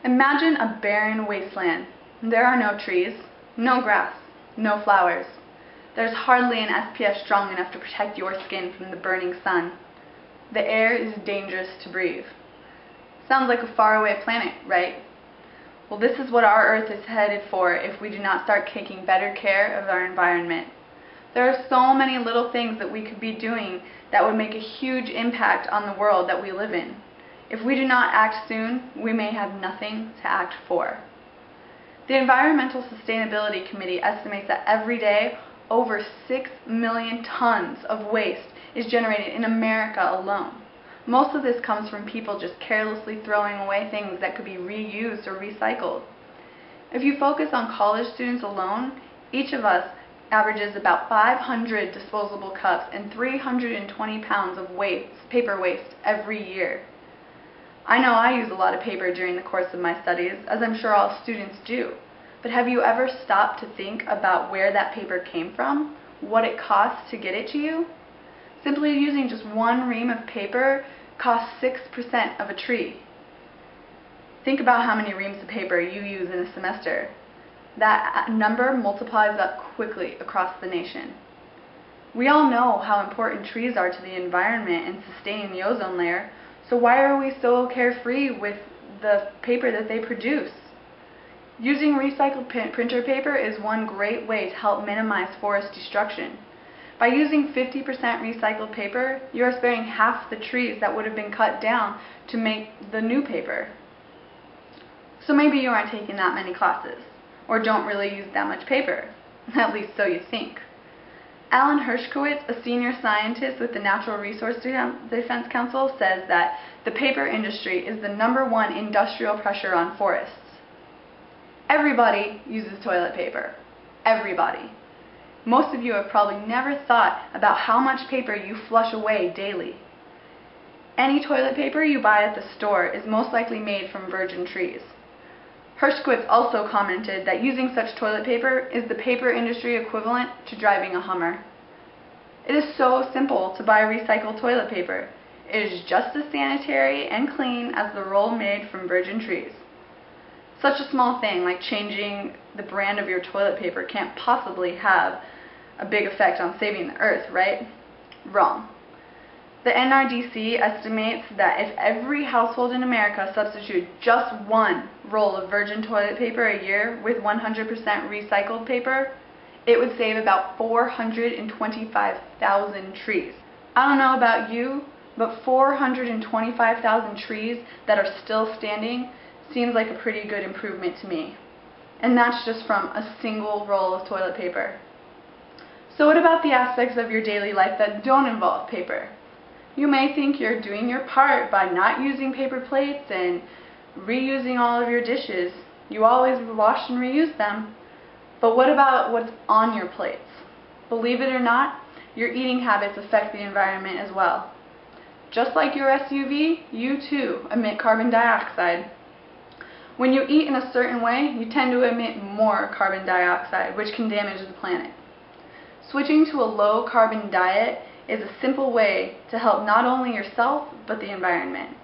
Imagine a barren wasteland. There are no trees, no grass, no flowers. There's hardly an SPF strong enough to protect your skin from the burning sun. The air is dangerous to breathe. Sounds like a faraway planet, right? Well, this is what our Earth is headed for if we do not start taking better care of our environment. There are so many little things that we could be doing that would make a huge impact on the world that we live in. If we do not act soon, we may have nothing to act for. The Environmental Sustainability Committee estimates that every day over 6 million tons of waste is generated in America alone. Most of this comes from people just carelessly throwing away things that could be reused or recycled. If you focus on college students alone, each of us averages about 500 disposable cups and 320 pounds of paper waste every year. I know I use a lot of paper during the course of my studies, as I'm sure all students do. But have you ever stopped to think about where that paper came from? What it costs to get it to you? Simply using just one ream of paper costs 6% of a tree. Think about how many reams of paper you use in a semester. That number multiplies up quickly across the nation. We all know how important trees are to the environment and sustaining the ozone layer, so why are we so carefree with the paper that they produce? Using recycled printer paper is one great way to help minimize forest destruction. By using 50% recycled paper, you are sparing half the trees that would have been cut down to make the new paper. So maybe you aren't taking that many classes, or don't really use that much paper. At least so you think. Alan Hershkowitz, a senior scientist with the Natural Resource Defense Council, says that the paper industry is the #1 industrial pressure on forests. Everybody uses toilet paper. Everybody. Most of you have probably never thought about how much paper you flush away daily. Any toilet paper you buy at the store is most likely made from virgin trees. Hershkowitz also commented that using such toilet paper is the paper industry equivalent to driving a Hummer. It is so simple to buy recycled toilet paper. It is just as sanitary and clean as the roll made from virgin trees. Such a small thing like changing the brand of your toilet paper can't possibly have a big effect on saving the earth, right? Wrong. The NRDC estimates that if every household in America substituted just one roll of virgin toilet paper a year with 100% recycled paper, it would save about 425,000 trees. I don't know about you, but 425,000 trees that are still standing seems like a pretty good improvement to me. And that's just from a single roll of toilet paper. So what about the aspects of your daily life that don't involve paper? You may think you're doing your part by not using paper plates and reusing all of your dishes. You always wash and reuse them. But what about what's on your plates? Believe it or not, your eating habits affect the environment as well. Just like your SUV, you too emit carbon dioxide. When you eat in a certain way, you tend to emit more carbon dioxide, which can damage the planet. Switching to a low-carbon diet is a simple way to help not only yourself, but the environment.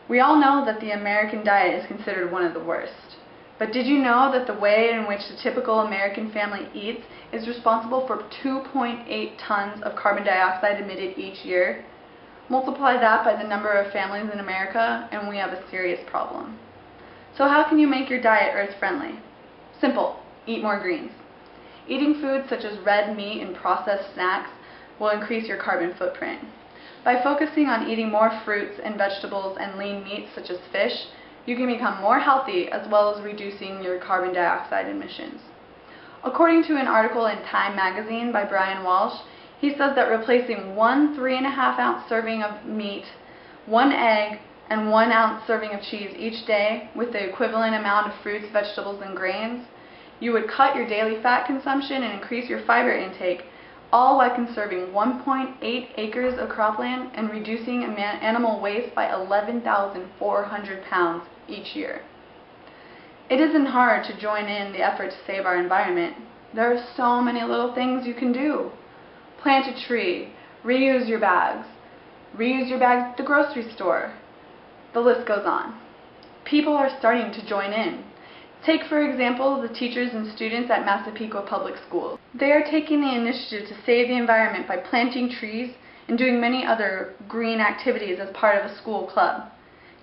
We all know that the American diet is considered one of the worst. But did you know that the way in which the typical American family eats is responsible for 2.8 tons of carbon dioxide emitted each year? Multiply that by the number of families in America, and we have a serious problem. So how can you make your diet earth-friendly? Simple. Eat more greens. Eating foods such as red meat and processed snacks will increase your carbon footprint. By focusing on eating more fruits and vegetables and lean meats such as fish, you can become more healthy as well as reducing your carbon dioxide emissions. According to an article in Time magazine by Brian Walsh, he says that replacing one 3.5-ounce serving of meat, 1 egg, and 1 ounce serving of cheese each day with the equivalent amount of fruits, vegetables, and grains, you would cut your daily fat consumption and increase your fiber intake, all while conserving 1.8 acres of cropland and reducing animal waste by 11,400 pounds each year. It isn't hard to join in the effort to save our environment. There are so many little things you can do. Plant a tree, reuse your bags at the grocery store. The list goes on. people are starting to join in. Take, for example, the teachers and students at Massapequa Public Schools. They are taking the initiative to save the environment by planting trees and doing many other green activities as part of a school club.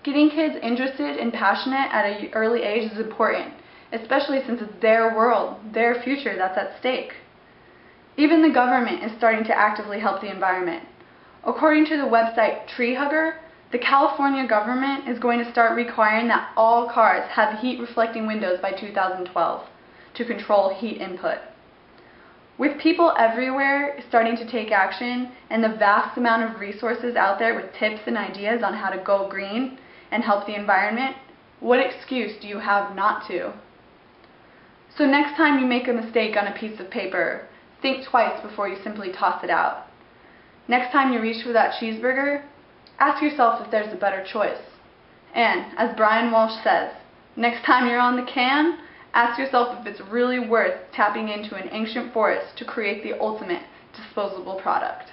Getting kids interested and passionate at an early age is important, especially since it's their world, their future that's at stake. Even the government is starting to actively help the environment. According to the website Tree Hugger, the California government is going to start requiring that all cars have heat-reflecting windows by 2012 to control heat input. With people everywhere starting to take action and the vast amount of resources out there with tips and ideas on how to go green and help the environment, what excuse do you have not to? So next time you make a mistake on a piece of paper, think twice before you simply toss it out. Next time you reach for that cheeseburger, ask yourself if there's a better choice. And, as Brian Walsh says, next time you're on the can, ask yourself if it's really worth tapping into an ancient forest to create the ultimate disposable product.